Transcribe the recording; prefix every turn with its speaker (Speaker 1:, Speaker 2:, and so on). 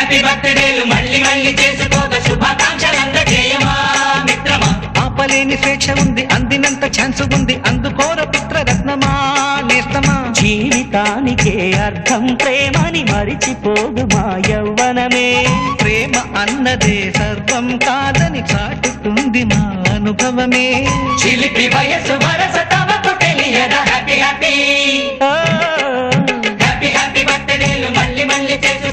Speaker 1: Happy బర్త్డేలు మళ్ళీ మళ్ళీ చేసుకోక శుభాకాంక్షలందజేయమా మిత్రమా.
Speaker 2: ఆపలేని స్వేచ్ఛ ఉంది, అందినంత ఛాన్స్ ఉంది, అందుకోర పుత్రరత్నమా నేస్తమా.
Speaker 3: జీవితానికే అర్థం ప్రేమని మరిచిపోదు మా యవ్వనమే.
Speaker 2: ప్రేమ అన్నదే సర్వం కాదని చాటుతుంది మా అనుభవమే.
Speaker 1: చిలిపి వయసు వరస తమకు తెలియదా హ్యాపీ హ్యాపీ హ్యాపీ హ్యాపీ బర్త్డేలు మళ్ళీ మళ్ళీ చేసుకో